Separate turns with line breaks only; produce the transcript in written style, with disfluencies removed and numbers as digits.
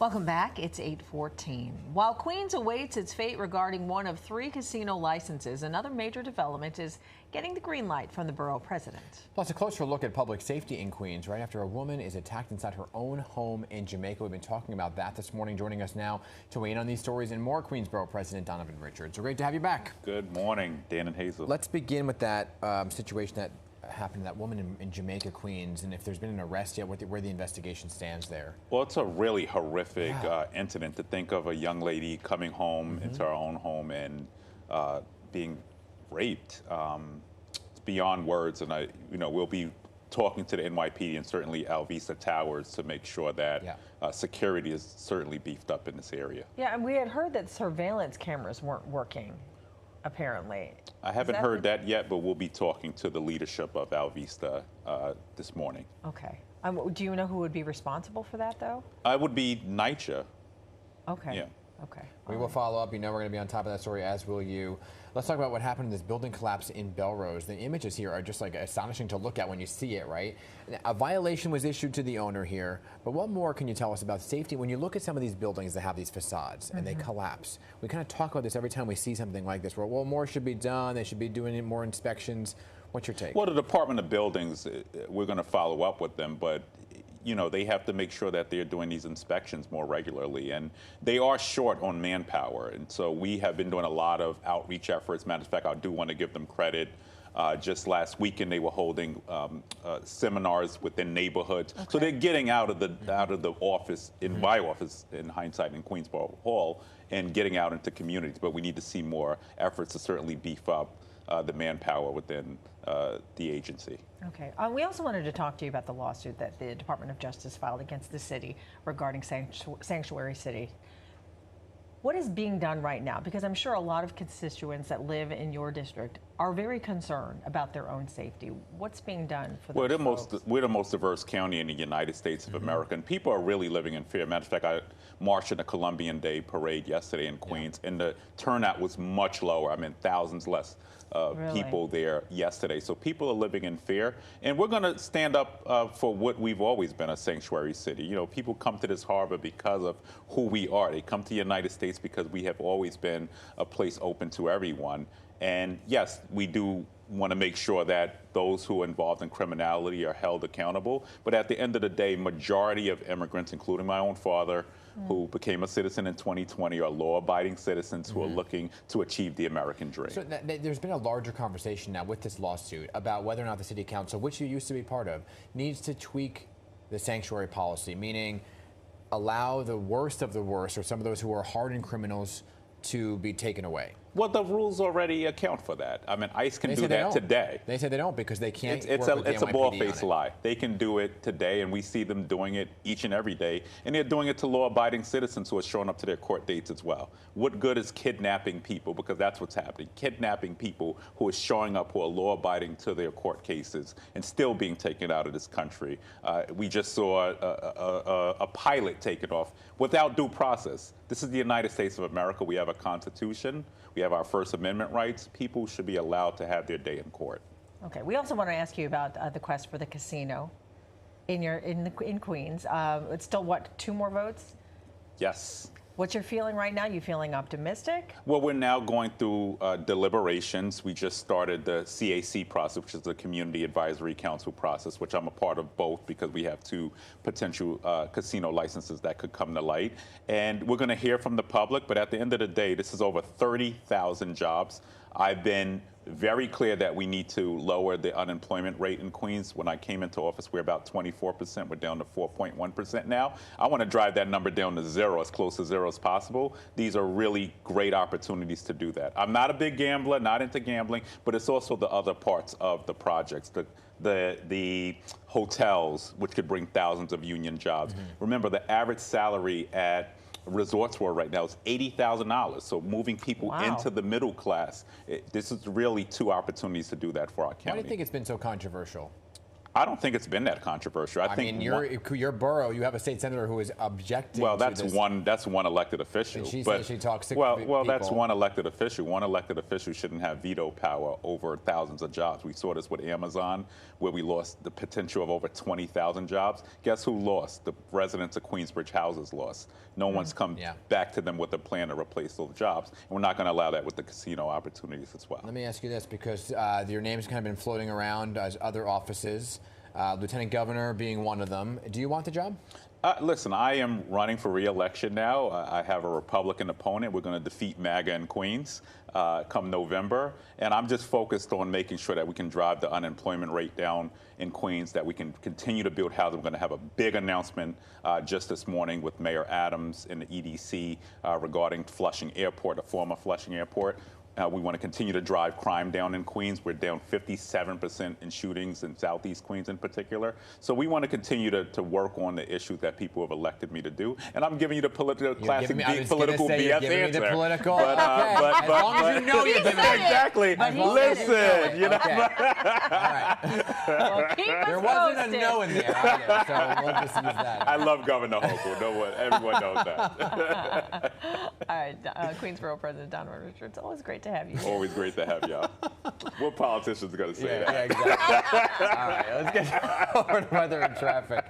Welcome back. It's 8:14. While Queens awaits its fate regarding one of 3 casino licenses, another major development is getting the green light from the borough president.
Plus, a closer look at public safety in Queens right after a woman is attacked inside her own home in Jamaica. We've been talking about that this morning. Joining us now to weigh in on these stories and more, Queens Borough President Donovan Richards. So great to have you back.
Good morning, Dan and Hazel.
Let's begin with that situation that happened to that woman in Jamaica, Queens, and if there's been an arrest yet, where the investigation stands there.
Well, it's a really horrific incident to think of a young lady coming home into her own home and being raped. It's beyond words, and we'll be talking to the NYPD and certainly Alvista Towers to make sure that security is certainly beefed up in this area.
Yeah, and we had heard that surveillance cameras weren't working, apparently.
I haven't heard that yet, but we'll be talking to the leadership of Alvista this morning.
Okay. Do you know who would be responsible for that, though?
I would be NYCHA.
Okay.
Yeah.
Okay.
We will follow up. You know we're going to be on top of that story, as will you. Let's talk about what happened in this building collapse in Belrose. The images here are just like astonishing to look at when you see it, right? A violation was issued to the owner here, but what more can you tell us about safety? When you look at some of these buildings that have these facades and they collapse, we kind of talk about this every time we see something like this, where, well, more should be done, they should be doing more inspections. What's your take?
Well, the Department of Buildings, we're going to follow up with them, but they have to make sure that they're doing these inspections more regularly, and they are short on manpower. And so we have been doing a lot of outreach efforts. Matter of fact, I do want to give them credit. Just last weekend, they were holding seminars within neighborhoods. Okay. So they're getting out of the office, in my office, in hindsight, in Queensborough Hall, and getting out into communities. But we need to see more efforts to certainly beef up the manpower within the agency.
Okay. We also wanted to talk to you about the lawsuit that the Department of Justice filed against the city regarding Sanctuary City. What is being done right now? Because I'm sure a lot of constituents that live in your district are very concerned about their own safety. What's being done for those folks?
We're the most diverse county in the United States of America, and people are really living in fear. Matter of fact, I marched in the Columbian Day parade yesterday in Queens, and the turnout was much lower. I mean, thousands less people there yesterday. So people are living in fear, and we're going to stand up for what we've always been, a sanctuary city. People come to this harbor because of who we are. They come to the United States because we have always been a place open to everyone. And yes, we do want to make sure that those who are involved in criminality are held accountable. But at the end of the day, majority of immigrants, including my own father, who became a citizen in 2020, are law-abiding citizens who are looking to achieve the American dream.
So there's been a larger conversation now with this lawsuit about whether or not the city council, which you used to be part of, needs to tweak the sanctuary policy, meaning allow the worst of the worst, or some of those who are hardened criminals, to be taken away.
Well, the rules already account for that. I mean, ICE can do that today.
They say they don't because they can't. It's
a bald-faced lie. They can do it today, and we see them doing it each and every day. And they're doing it to law-abiding citizens who are showing up to their court dates as well. What good is kidnapping people? Because that's what's happening. Kidnapping people who are showing up, who are law-abiding to their court cases, and still being taken out of this country. We just saw a pilot taken off without due process. This is the United States of America. We have a Constitution. We have our First Amendment rights. People should be allowed to have their day in court.
Okay. We also want to ask you about the quest for the casino in Queens. It's still, what, 2 more votes?
Yes.
What's your feeling right now? You feeling optimistic?
Well, we're now going through deliberations. We just started the CAC process, which is the Community Advisory Council process, which I'm a part of both because we have 2 potential casino licenses that could come to light. And we're going to hear from the public, but at the end of the day, this is over 30,000 jobs. I've been very clear that we need to lower the unemployment rate in Queens. When I came into office, we're about 24%. We're down to 4.1% now. I want to drive that number down to 0, as close to 0 as possible. These are really great opportunities to do that. I'm not a big gambler, not into gambling, but it's also the other parts of the projects. The hotels, which could bring thousands of union jobs. Remember, the average salary at Resorts World right now is $80,000. So moving people into the middle class, this is really 2 opportunities to do that for our county.
Why do you think it's been so controversial?
I don't think it's been that controversial.
I mean, your borough, you have a state senator who is objecting.
Well,
to
that's
this.
that's one elected official.
And she
but,
says she talks to
well,
people.
that's one elected official. One elected official shouldn't have veto power over thousands of jobs. We saw this with Amazon, where we lost the potential of over 20,000 jobs. Guess who lost? The residents of Queensbridge houses lost. No one's come back to them with a plan to replace those jobs. And we're not going to allow that with the casino opportunities as well.
Let me ask you this, because your name's kind of been floating around as other offices. Lieutenant Governor being one of them. Do you want the job?
Listen, I am running for re-election now. I have a Republican opponent. We're going to defeat MAGA in Queens come November. And I'm just focused on making sure that we can drive the unemployment rate down in Queens, that we can continue to build housing. We're going to have a big announcement just this morning with Mayor Adams in the EDC regarding Flushing Airport, the former Flushing Airport. We want to continue to drive crime down in Queens. We're down 57% in shootings in Southeast Queens in particular. So we want to continue to work on the issues that people have elected me to do. And I'm giving you the political classic political BS answer.
The political.
But,
as long as you know you're giving it.
Exactly.
Listen,
you know.
Okay. All right.
Well, keep us
There wasn't
posted.
a no in there either, so we'll just use that.
I love Governor Hochul. No one, everyone knows that.
All right, Queensborough President Donovan Richards, always great to have you.
Always great to have y'all. What politician's going to say that?
Yeah, exactly. All right, let's get over to weather and traffic.